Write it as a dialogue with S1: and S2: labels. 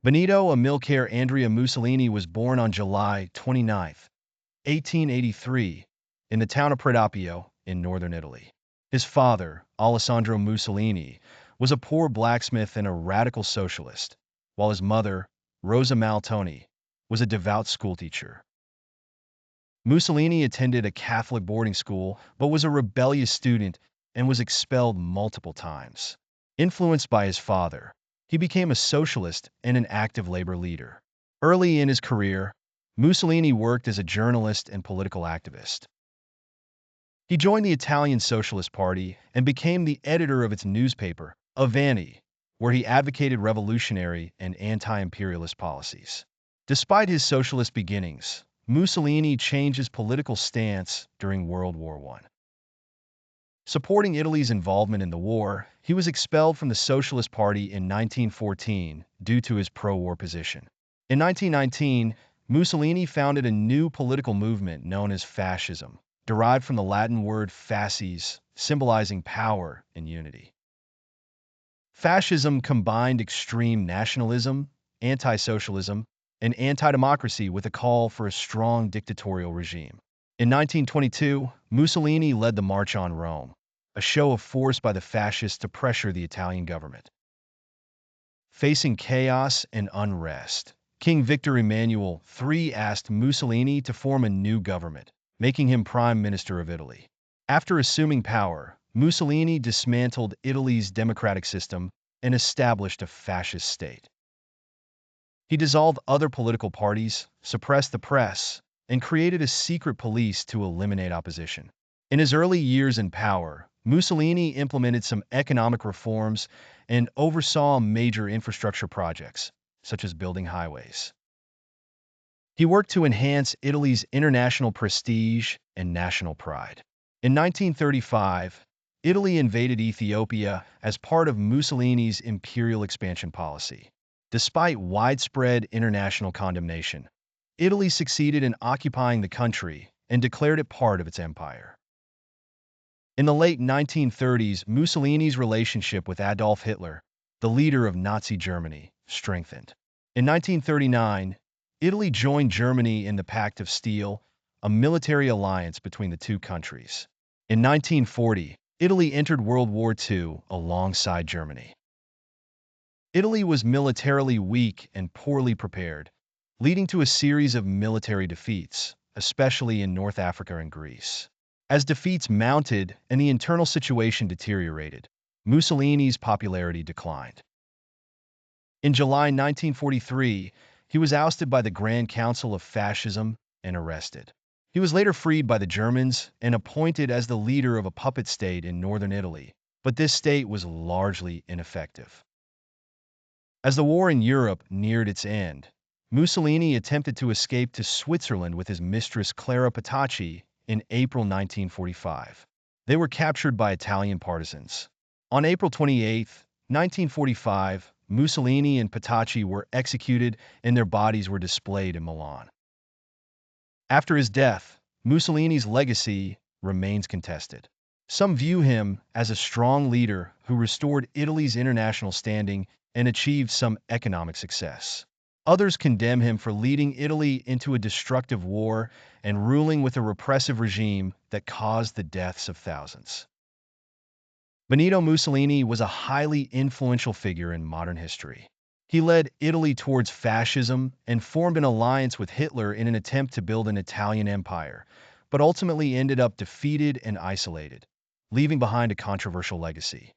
S1: Benito Amilcare Andrea Mussolini was born on July 29, 1883, in the town of Predoppio in northern Italy. His father, Alessandro Mussolini, was a poor blacksmith and a radical socialist, while his mother, Rosa Maltoni, was a devout schoolteacher. Mussolini attended a Catholic boarding school but was a rebellious student and was expelled multiple times. Influenced by his father, he became a socialist and an active labor leader. Early in his career, Mussolini worked as a journalist and political activist. He joined the Italian Socialist Party and became the editor of its newspaper, Avanti, where he advocated revolutionary and anti-imperialist policies. Despite his socialist beginnings, Mussolini changed his political stance during World War I. Supporting Italy's involvement in the war, he was expelled from the Socialist Party in 1914 due to his pro-war position. In 1919, Mussolini founded a new political movement known as fascism, derived from the Latin word fasces, symbolizing power and unity. Fascism combined extreme nationalism, anti-socialism, and anti-democracy with a call for a strong dictatorial regime. In 1922, Mussolini led the March on Rome, a show of force by the fascists to pressure the Italian government. Facing chaos and unrest, King Victor Emmanuel III asked Mussolini to form a new government, making him Prime Minister of Italy. After assuming power, Mussolini dismantled Italy's democratic system and established a fascist state. He dissolved other political parties, suppressed the press, and created a secret police to eliminate opposition. In his early years in power, Mussolini implemented some economic reforms and oversaw major infrastructure projects, such as building highways. He worked to enhance Italy's international prestige and national pride. In 1935, Italy invaded Ethiopia as part of Mussolini's imperial expansion policy. Despite widespread international condemnation, Italy succeeded in occupying the country and declared it part of its empire. In the late 1930s, Mussolini's relationship with Adolf Hitler, the leader of Nazi Germany, strengthened. In 1939, Italy joined Germany in the Pact of Steel, a military alliance between the two countries. In 1940, Italy entered World War II alongside Germany. Italy was militarily weak and poorly prepared, leading to a series of military defeats, especially in North Africa and Greece. As defeats mounted and the internal situation deteriorated, Mussolini's popularity declined. In July 1943, he was ousted by the Grand Council of Fascism and arrested. He was later freed by the Germans and appointed as the leader of a puppet state in northern Italy, but this state was largely ineffective. As the war in Europe neared its end, Mussolini attempted to escape to Switzerland with his mistress Clara Petacci in April 1945. They were captured by Italian partisans. On April 28, 1945, Mussolini and Petacci were executed and their bodies were displayed in Milan. After his death, Mussolini's legacy remains contested. Some view him as a strong leader who restored Italy's international standing and achieved some economic success. Others condemn him for leading Italy into a destructive war and ruling with a repressive regime that caused the deaths of thousands. Benito Mussolini was a highly influential figure in modern history. He led Italy towards fascism and formed an alliance with Hitler in an attempt to build an Italian empire, but ultimately ended up defeated and isolated, leaving behind a controversial legacy.